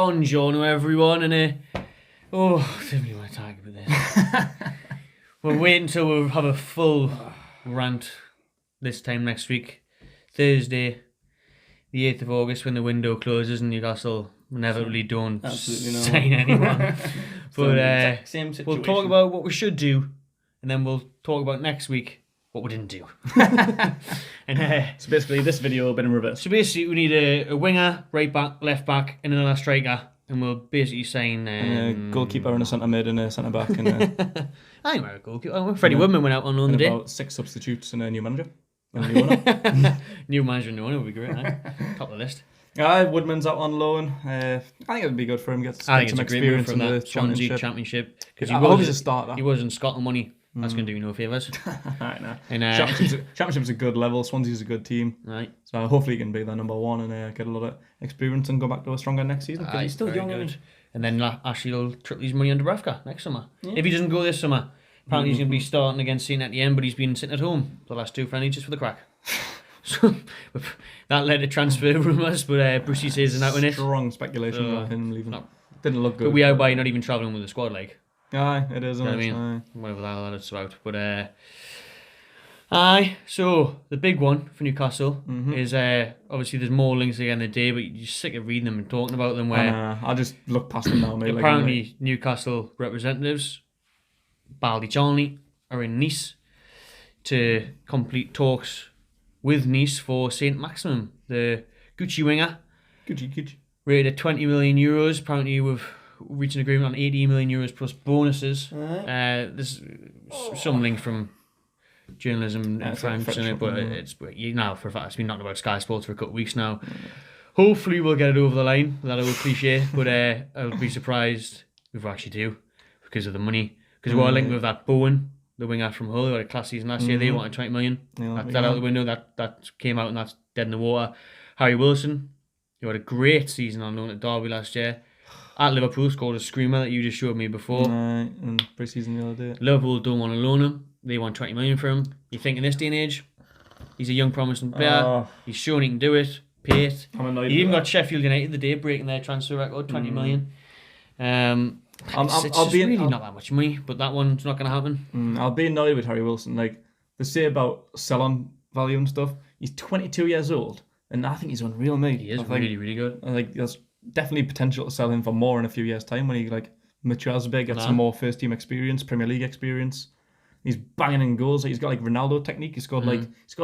Buongiorno everyone, and I don't really want to talk about this. We'll wait until we have a full rant this time next week, Thursday, the 8th of August, when the window closes and Newcastle inevitably don't sign anyone. But same situation. We'll talk about what we should do, and then we'll talk about next week what we didn't do. So basically, this video will be in reverse. So basically, we need a winger, right back, left back, and another striker, and we'll basically sign a goalkeeper and a centre mid and a centre back. And I know a goalkeeper. Oh, Freddie Woodman went out on loan today. About 6 substitutes and a new manager. And a new owner. New manager and new owner would be great, eh? Top of the list. Woodman's out on loan. I think it would be good for him. Get some experience in the Championship. Because I hope he's a starter. He was in Scotland money. That's going to do you no favours. Right, no. And Championship's a good level. Swansea's a good team. Right. So hopefully he can be their number one and get a lot of experience and go back to a stronger next season. Because he's still young. Good. And then Ashley will triple his money under Dubravka next summer. Yeah. If he doesn't go this summer, apparently he's going to be starting against Saint-Maximin, but he's been sitting at home the last 2 friendlies just for the crack. So that led to transfer rumours, but Brucey says he's out in it. Strong speculation about him leaving. Didn't look good. But we are by not even travelling with the squad, like. Aye, it is. You know what I mean? Whatever the hell that's about. But so the big one for Newcastle is obviously there's more links again the day, but you're sick of reading them and talking about them. Where I'll just look past them now. Mate, apparently Newcastle representatives, Baldi are in Nice to complete talks with Nice for Saint-Maximin, the Gucci winger. Gucci. Rated at €20 million. Apparently we've reached an agreement on €80 million plus bonuses. There's some link from journalism in France in it, but it's for a fact it's been knocked about Sky Sports for a couple of weeks now. Hopefully we'll get it over the line with that old cliche, but I'll be surprised if we actually do because of the money. Because we're linked with that Bowen, the winger from Hull, who had a class season last year. They wanted 20 million. That out the window. That came out and that's dead in the water. Harry Wilson, who had a great season on loan at Derby last year. At Liverpool, scored a screamer that you just showed me before. In pre-season the other day. Liverpool don't want to loan him. They want 20 million for him. You think in this day and age, he's a young promising player. He's shown he can do it. Pay it. He even got Sheffield United the day breaking their transfer record, 20 million. It's really not that much money, but that one's not going to happen. I'll be annoyed with Harry Wilson. Like they say about sell-on value and stuff. He's 22 years old, and I think he's unreal, mate. He is really, really good. I think there's definitely potential to sell him for more in a few years' time when he matures a bit, gets some more first team experience, Premier League experience. He's banging in goals. He's got Ronaldo technique. He scored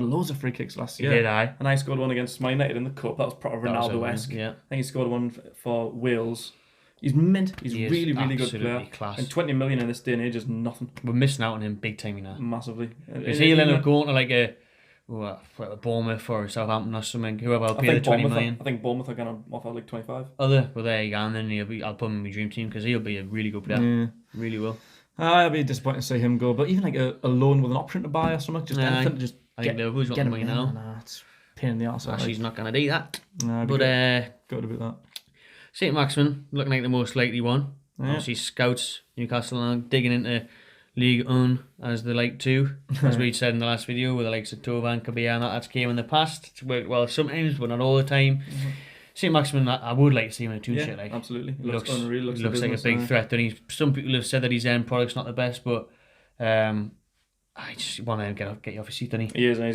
loads of free kicks last year. He did, aye. And I scored one against Man United in the cup. That was proper Ronaldo-esque. Yeah. I think he scored one for Wales. He's mint. He's a really, really good player. Class. And 20 million in this day and age is nothing. We're missing out on him big time, Massively. Because he'll end up going to a Bournemouth or Southampton or something. Whoever will pay the 20 million. I think Bournemouth are going to offer 25. Well, there you go. And then I'll put him in my dream team because he'll be a really good player. Yeah. Really will. I'll be disappointed to see him go. But even a loan with an option to buy or something, just anything to just I think Liverpool's got the money now. Nah, it's a pain in the arse. She's not going to do that. Nah, but good about that. Saint-Maximin looking like the most likely one. Yeah. Obviously, scouts Newcastle are digging into League 1 as they like to. As we said in the last video, with the likes of Tova and Kabir and that's came in the past. It's worked well sometimes, but not all the time. Saint-Maximin, I would like to see him in a two-shit. Absolutely. He looks unreal. Looks like a big threat. Some people have said that his end product's not the best, but I just want to get you off his seat, doesn't he? He is, and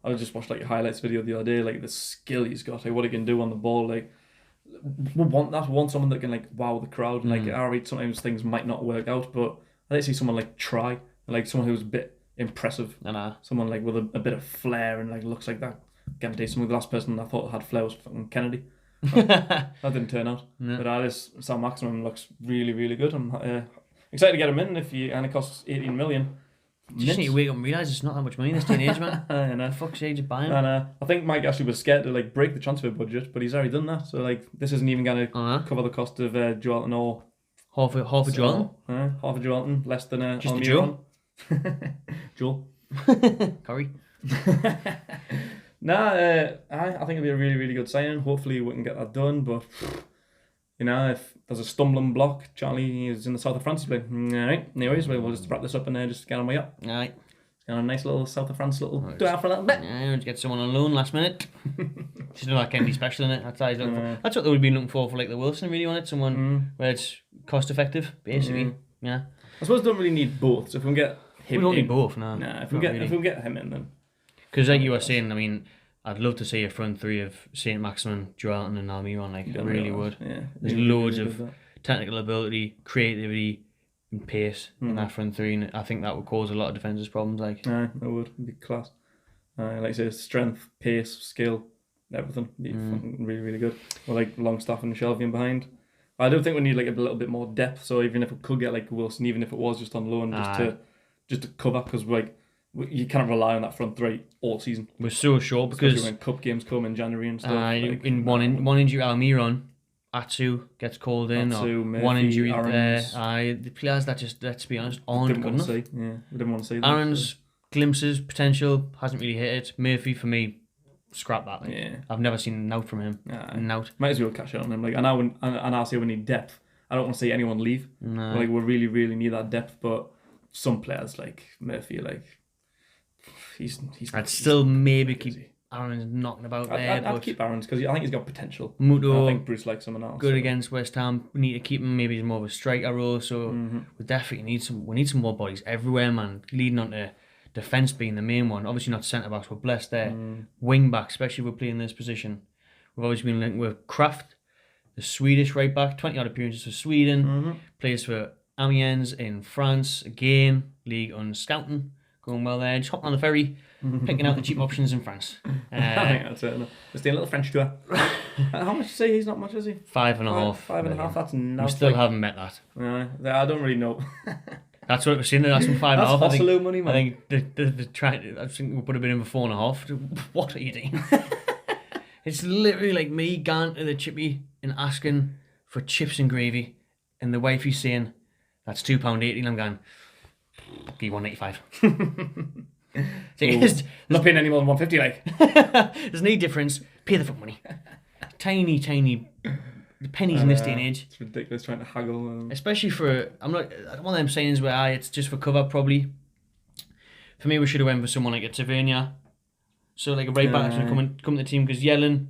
I just watched a highlights video the other day, the skill he's got, what he can do on the ball, we want someone that can wow the crowd, and I read sometimes things might not work out, but I did see someone try, someone who's a bit impressive, someone with a bit of flair and looks like that. Again, some of the last person I thought had flair was fucking Kennedy. That didn't turn out. No. But this Saint-Maximin looks really, really good. I'm excited to get him in. And it costs 18 million. You just need to wake up and realise it's not that much money in this day and age, man. I know. Fuck's sake, just buy him. And I think Mike actually was scared to break the transfer budget, but he's already done that. So this isn't even going to cover the cost of Joelton or half a Joelton. Half a Joelton, less than just a Joel. Joel. Curry. I think it'll be a really, really good signing. Hopefully we can get that done, but if there's a stumbling block, Charlie is in the south of France. He's like, all right, anyways, we'll just wrap this up and just get on my up. All right. a nice little south of France little do it for a little bit. Yeah, to get someone on loan last minute. Just know that can't be special in it. That's what he's looking for. That's what they would be looking for like the Wilson really wanted. Someone where it's cost effective, basically. Yeah. I suppose we don't really need both. So if we can get him we don't in, need both, no. Nah, if we get him in, then. Because like you were saying, I mean, I'd love to see a front three of Saint-Maximin, Joelton and Almiron. Like, I really would. Yeah. There's loads of technical ability, creativity, and pace in that front three, and I think that would cause a lot of defences problems. Like, it would. It'd be class. Like I say, strength, pace, skill, everything. It'd be fucking really, really good. Or like Longstaff and Shelvey behind. I don't think we need like a little bit more depth. So even if we could get like Wilson, even if it was just on loan, just to cover, because like you can't rely on that front three all season. We're so short because especially when cup games come in January and stuff. In one injury, Almiron. Atsu gets called in, Atsu, or Murphy, one injury Aaron's, there. The players that just, let's be honest, aren't good enough. We didn't want to see that. Aaron's glimpses, potential, hasn't really hit it. Murphy, for me, scrap that. Like. I've never seen a note from him. Note. Might as well catch it on him. Like, and I say we need depth. I don't want to see anyone leave. No. Like, we really, really need that depth. But some players like Murphy, like he's. I'd still maybe keep Aaron's knocking about there. I'd keep Aaron's because I think he's got potential. Muto, I think Bruce likes someone else. Good against West Ham. We need to keep him. Maybe he's more of a striker role. So we definitely need some. We need some more bodies everywhere, man. Leading on to defence being the main one. Obviously not centre backs. We're blessed there. Wing back, especially if we're playing this position. We've always been linked with Kraft, the Swedish right back. 20 odd appearances for Sweden. Plays for Amiens in France. Again, League on scouting. Going well there. Just hopping on the ferry, picking out the cheap options in France. I think that's it. Just doing a little French tour. How much you say he's not much, is he? 5.5. 5.5. That's nuts. We still haven't met that. I don't really know. That's what we're seeing. That's from 5.5. That's Hosselu money, man. I think the try. I think we would have been in for 4.5. What are you doing? It's literally like me going to the chippy and asking for chips and gravy, and the wifey's saying that's £2.80, and I'm going, give you £1.85. Not paying any more than £1.50, like. There's no difference. Pay the fuck money. Tiny pennies in this day and age. It's ridiculous trying to haggle. Especially for, I don't want them sayings where it's just for cover, probably. For me, we should have went for someone like a Tavernier. So like a right back actually come to the team, because Yellen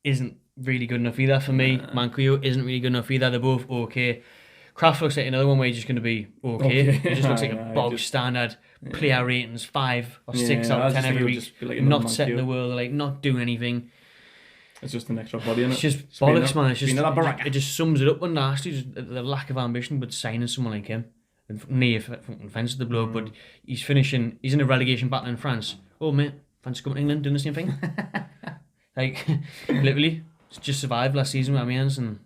isn't really good enough either for me. Manquillo isn't really good enough either. They're both okay. Kraft looks like another one where he's just going to be okay. He just looks like a bog standard player ratings 5 or 6 out of 10 every week. Like not setting the world, like not doing anything. It's just an extra body, isn't it? It's just bollocks, man. It's just it just sums it up when nasty. Just the lack of ambition, but signing someone like him. Near offence to the bloke, but he's finishing. He's in a relegation battle in France. Oh mate, fancy coming to England doing the same thing. Like literally, just survived last season with Amiens, and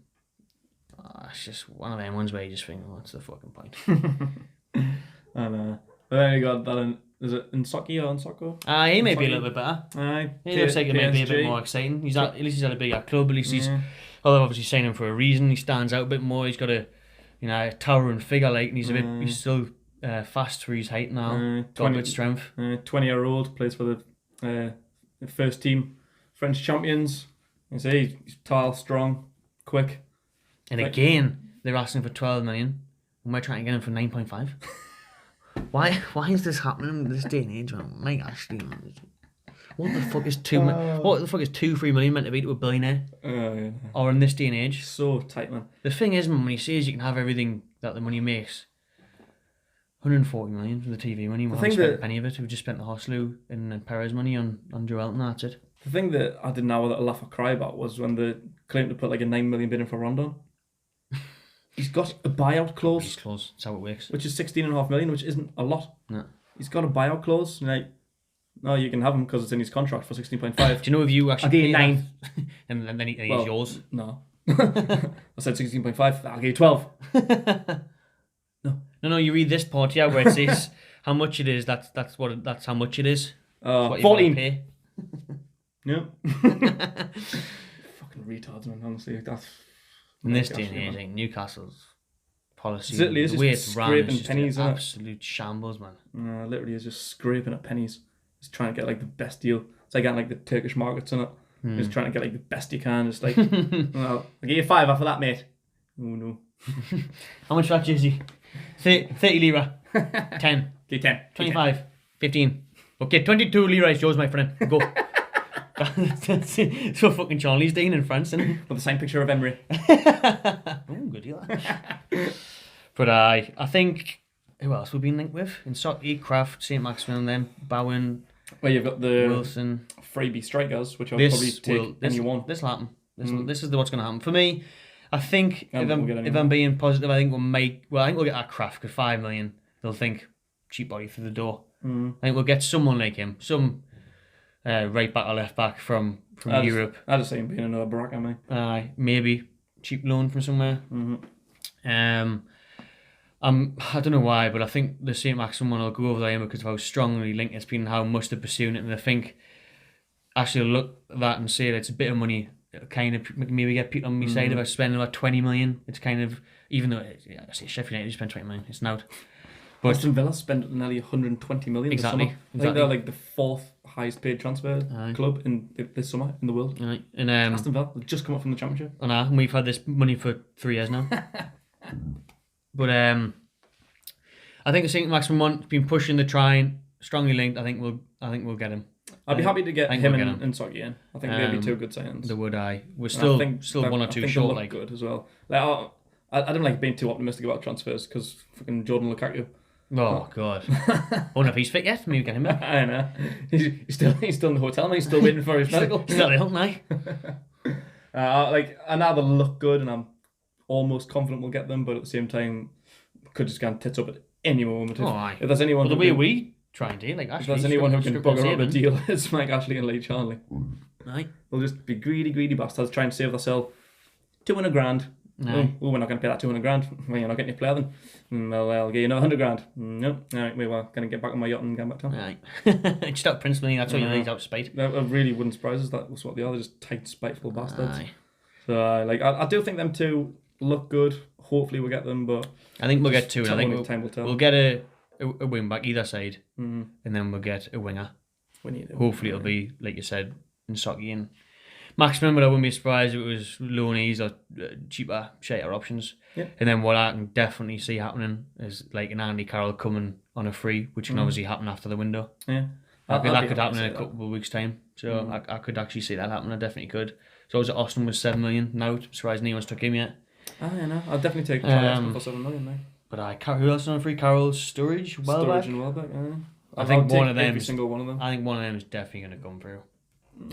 it's just one of them ones where you just think, what's the fucking point? And but then you got that in. Is it Nsocki or Nsocko? He may be a little bit better. He looks like it might be a bit more exciting. At least he's had a bigger club. At least he's, although obviously signing him for a reason, he stands out a bit more. He's got a towering figure, like, and he's still fast for his height now. Got a bit strength. 20-year-old, plays for the first team French champions. You see, he's tall, strong, quick. And again, they're asking for 12 million. And we're trying to get him for 9.5. Why is this happening in this day and age, man? Mike Ashley, man. What the fuck is 2-3 million meant to be to a billionaire? Or in this day and age? So tight, man. The thing is, man, when he says you can have everything that the money makes, 140 million for the TV money. We haven't spent a penny of it. We just spent the Hosselu and Perez money on Joelton. That's it. The thing that I didn't know that laugh or cry about was when they claimed to put like a 9 million bid in for Rondon. He's got a buyout clause. That's how it works. Which is 16.5 million, which isn't a lot. No. He's got a buyout clause. Like, no, you can have him because it's in his contract for 16.5. Do you know if you actually pay 9 and then he's yours? No. I said 16.5. I'll give you 12. No. You read this part, where it says how much it is. That's how much it is. 14. Pay. Yeah. Fucking retards, man. Honestly, that's. In this day and age, like Newcastle's policy, literally the way it's ran, scraping is pennies, an absolute shambles, man. Literally, is just scraping at pennies. Just trying to get like the best deal. It's like getting like the Turkish markets in it. Just trying to get like the best you can. Just like, well, I'll give you 5 after that, mate. Oh no. How much for that jersey? 30 lira. 10. Give you 10. 25. 15. Okay, 22 Leroy Joe's, my friend. Go. So fucking Charlie's Dean in France, isn't it? With the same picture of Emery. Oh, good deal. But I think, who else we've been linked with? In Soccer, Kraft, Saint-Maximin, and then Bowen. Well, you've got the Wilson. freebie strikers, which I'll probably take anyone. This will happen. This is what's going to happen. For me, I think if I'm being positive, I think we'll get our Kraft for 5 million. They'll think cheap body through the door. I think we'll get someone like him, some right back or left back from Europe. I just see him being another Baraka, mate. Maybe cheap loan from somewhere. I don't know why, but I think the Saint-Maximin one will go over there because of how strongly linked it's been and how much they're pursuing it. And I think actually look at that and say that it's a bit of money. It'll kind of maybe get people on my side about spending about 20 million. It's kind of, even though I say Sheffield United spent 20 million, it's not. But Aston Villa spent nearly 120 million exactly, this summer. I think they're like the 4th highest paid transfer club in this summer in the world. Right. And Aston Villa have just come up from the Championship. And we've had this money for 3 years now. But I think the Saint-Maximin one's been pushing the trying, strongly linked. I think we'll get him. I'd be happy to get him and Soggy in. I think they'd be two good signings. The would I. We're still one or two short. Like good as well. Like I don't like being too optimistic about transfers because fucking Jordan Lukaku. Oh God! I wonder if he's fit yet. Maybe get him back. I know. He's still in the hotel and he's still waiting for his medical. He's not ill, no. I now they look good and I'm almost confident we'll get them, but at the same time, could just go and tits up at any moment. If there's anyone, the way we try and do, like Ashley, if there's anyone who can bugger up a deal, it's Mike Ashley and Lee Charnley. Aye. They'll just be greedy bastards trying to save themselves $200,000. Oh, we're not going to pay that $200,000. Well, you're not getting your player then. Well, I'll get you another $100,000. No, all right, we were going to get back on my yacht and go back to town. Right. Just out Prince William, that's all you need, out of spite. I really wouldn't surprise us. That's what they are. They're just tight, spiteful bastards. So, I do think them two look good. Hopefully we'll get them, but I think we'll get two. I think time will tell. We'll get a wing back either side, and then we'll get a winger. Hopefully it'll be, like you said, Nsocki and Maximin, but I wouldn't be surprised if it was loanees or cheaper, shorter options. Yeah. And then what I can definitely see happening is like an Andy Carroll coming on a free, which can obviously happen after the window. Yeah. That could happen in a couple of weeks' time. So I could actually see that happen. I definitely could. So was it Austin was 7 million now? I'm surprised no one's took him yet. I know. I'll definitely take Austin for 7 million now. But who else is on free? Carroll, Sturridge, Welbeck. Sturridge and Welbeck. I think one of them. Every single one of them. I think one of them is definitely going to come through.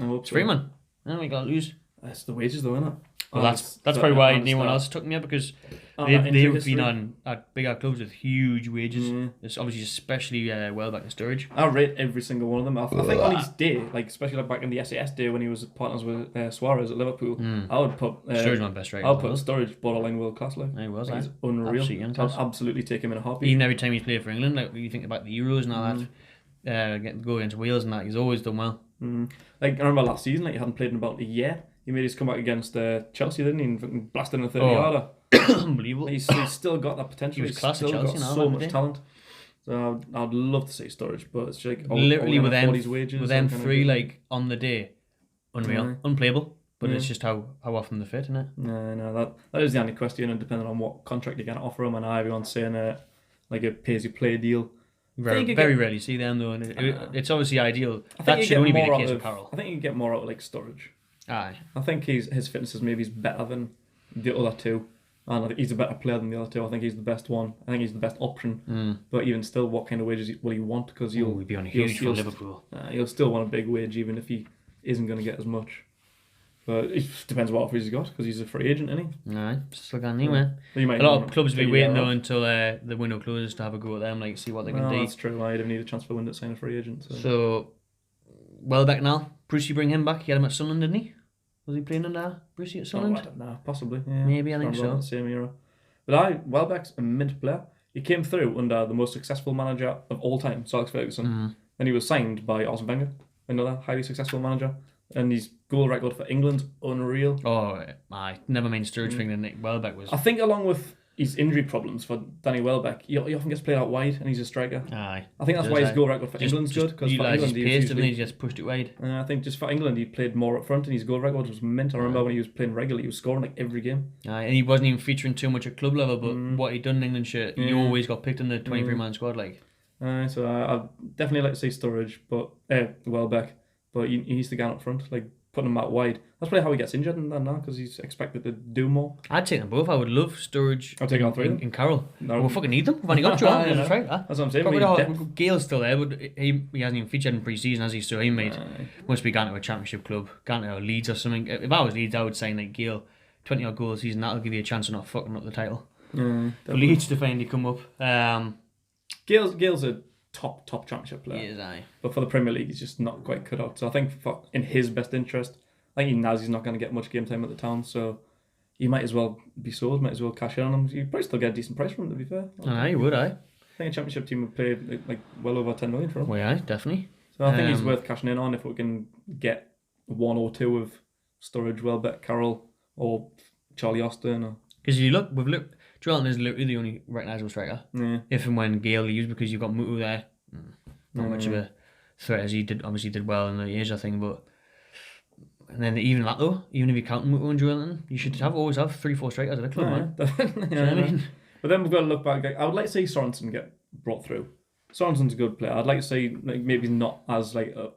I hope so. Freeman. We got to lose. That's the wages though, isn't it? Well, that's probably why no one else took me because they've been on at bigger clubs with huge wages. It's obviously especially Welbeck and Sturridge. I rate every single one of them. I think on his day, like especially like back in the SAS day when he was partners with Suarez at Liverpool, I would put Sturridge my best rate. I'll put Sturridge borderline world class. Like he was. He's unreal. I'd absolutely take him in a heartbeat. Even every time he's played for England, like you think about the Euros and all that, getting to go against Wales and that, he's always done well. Like I remember last season, like he hadn't played in about a year. He made his comeback against Chelsea, didn't he? And fucking blasted in a 30-yarder. Unbelievable. He's still got that potential. He was class at Chelsea now. So much talent. So I'd love to see Sturridge, but it's like literally with them three like on the day, unreal, unplayable. But it's just how often they fit, isn't it? No, that is the only question, and depending on what contract you're going to offer him, and everyone's saying like a pay-as-you-play deal. Very rarely see them though, and it's obviously ideal. That should only be the case with Carroll. I think you can get more out of like Sturridge. Aye. I think his fitness is maybe better than the other two, and I think he's a better player than the other two. I think he's the best one. I think he's the best option. But even still, what kind of wages will he want? Because he'll be on a huge for Liverpool. He'll still want a big wage, even if he isn't going to get as much. But it depends what offers he's got, because he's a free agent, isn't he? Aye, still got anyway. A lot of clubs will be waiting though until the window closes to have a go at them, like see what they can do. That's true. I don't need a transfer window to sign a free agent. So Welbeck now. Brucey bring him back. He had him at Sunderland, didn't he? Was he playing under Brucey at Sunderland? I don't know. Possibly. Yeah. Maybe, I think so. Same era. But Welbeck's a mint player. He came through under the most successful manager of all time, Sir Alex Ferguson. Then he was signed by Arsene Wenger, another highly successful manager. And his goal record for England, unreal. Oh, I never mind Sturridge for England. Welbeck was. I think along with his injury problems for Danny Welbeck, he often gets played out wide and he's a striker. Aye. I think that's why his goal record for England's good. Because for England, he just pushed it wide. I think just for England, he played more up front and his goal record was mint. I remember when he was playing regularly, he was scoring like every game. Aye, and he wasn't even featuring too much at club level, but what he'd done in England, he always got picked in the 23-man squad. Like. So I'd definitely like to see Sturridge, but Welbeck, but he needs to get up front, like putting him out wide. That's probably how he gets injured and that now, because he's expected to do more. I'd take them both. I would love Sturridge. I'll take all three in Carroll. No. We fucking need them. We've only got Joel as a striker. That's what I'm saying. Gale's still there, but he hasn't even featured in pre-season, has he? So he must be going to a championship club, going to Leeds or something. If I was Leeds, I would say like Gale, 20 odd goals a season, that'll give you a chance of not fucking up the title. For Leeds to finally come up. Gale's a top championship player. He is, aye. But for the Premier League, he's just not quite cut out. So I think in his best interest, I think he knows he's not going to get much game time at the Town, so he might as well be sold, might as well cash in on him. You'd probably still get a decent price from him, to be fair. Aye, you would, aye. I think a championship team would pay like well over 10 million for him. Well, aye, definitely. So I think he's worth cashing in on if we can get one or two of Sturridge, Welbeck, Carroll, or Charlie Austin. Because you look, Joelton is literally the only recognisable striker. Yeah. If and when Gale leaves, because you've got Mutu there, not much of a threat as he did well in the Asia thing, but. And then even that though, even if you count Mutu and Joelton, you should always have 3-4 strikers at a club, man. Definitely. You know what I mean? But then we've got to look back. I would like to see Sorensen get brought through. Sorensen's a good player. I'd like to see maybe not as like a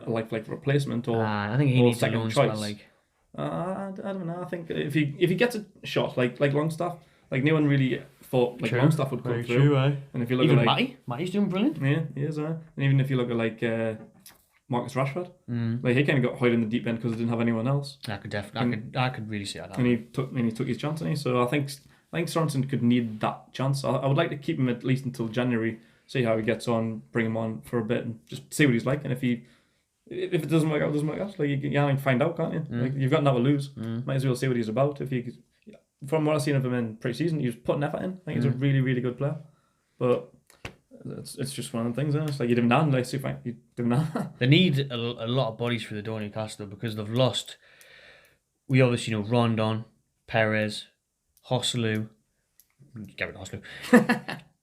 replacement or I think he needs a loan spell. I don't know. I think if he gets a shot like Longstaff, like no one really thought like Longstaff would come through. True, aye. And if you look even at Matty's doing brilliant. Yeah, he is. And even if you look at like Marcus Rashford, like he kind of got hid in the deep end because he didn't have anyone else. I could really see that. And he took his chance, didn't he? So I think Sorensen could need that chance. I would like to keep him at least until January, see how he gets on, bring him on for a bit, and just see what he's like. And if it doesn't work out, it doesn't work out. Like you can find out, can't you? Like you've got nothing to lose. Might as well see what he's about. From what I've seen of him in pre-season, he was putting effort in. I think he's a really, really good player. But it's just one of the things, isn't it? It's like you didn't have like super. You didn't have. They need a lot of bodies for the door Newcastle because they've lost. We obviously know Rondon, Perez, Hosselu. Get rid of Hosselu.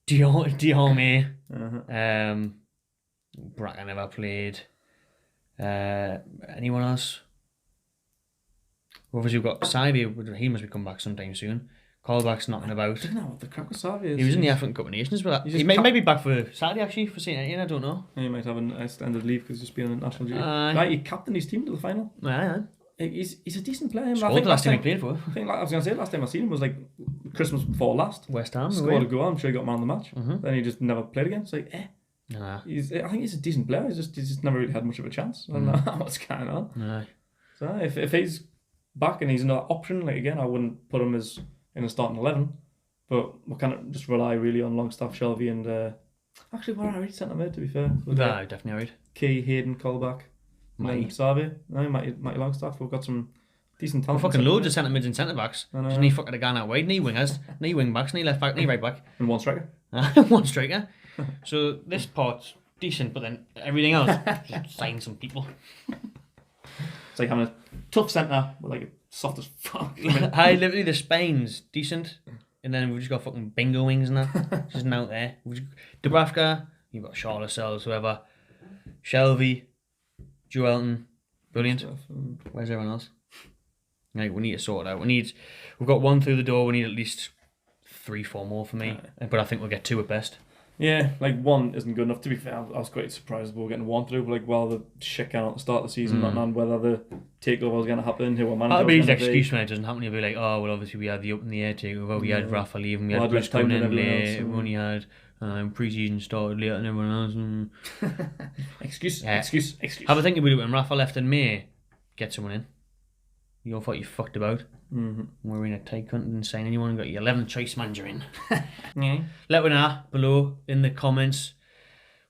Diome. Bracken never played. Anyone else? Obviously, we've got Savia. He must be coming back sometime soon. Callback's knocking about. I don't know what the crack with Savia is. He was in the African Cup of Nations, but he may be back for Saturday actually for St. Etienne. I don't know. He might have an extended leave because he's just been on national duty. Right, he captained his team to the final. Aye. He's a decent player. I think the last time he played for. I think I was going to say last time I seen him was like Christmas before last. West Ham. Scored a goal. I'm sure he got man of the match. Then he just never played again. It's like Nah. I think he's a decent player. He's just never really had much of a chance. I don't know what's going on. Aye. So if he's back and he's another option, like again, I wouldn't put him as in a starting 11. But we kind of just rely really on Longstaff, Shelby, and actually, we're already centre mid, to be fair. Nah, definitely alright. Key, Hayden, Callback, Matty, Savia, Matty Longstaff. We've got some decent talent. Fucking loads of centre mids and centre backs. Doesn't he fucking gone out wide? Knee wingers, knee wing backs, knee left back, knee right back, and one striker. One striker. So this part's decent, but then everything else, just sign some people. It's like having a tough centre with like a soft as fuck. Literally the spine's decent. And then we've just got fucking bingo wings and that. Just out there. Dubravka, you've got Shaw Lascelles, whoever. Shelby, Joelton. Brilliant. Where's everyone else? Like, we need to sort it out. We've got one through the door. We need at least 3-4 more for me. But I think we'll get 2 at best. Yeah, like 1 isn't good enough. To be fair, I was quite surprised we were getting 1 through. Like, while the shit came out at the start of the season, not knowing whether the takeover was going to happen, who our manager That'll be was his going to excuse when it doesn't happen. He'll be like, oh, well, obviously we had the up in the air takeover. We had Rafa leaving. We had Rich coming in late. We only had pre-season started later than everyone else. Excuse. Have a think about it when Rafa left in May. Get someone in. You all thought you fucked about. We're in a tight cunt and sign anyone and got your 11th choice manager in. Let me know below in the comments.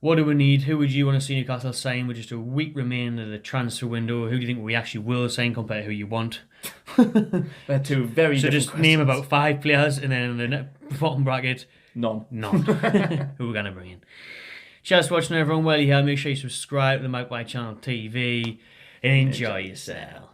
What do we need? Who would you want to see Newcastle sign with just a week remaining of the transfer window? Who do you think we actually will sign compared to who you want? They're 2 very different just questions. name about 5 players and then in the bottom bracket, None. Who we're going to bring in. Cheers for watching everyone. Well, you have. Make sure you subscribe to the Magpie Channel TV and enjoy yourself.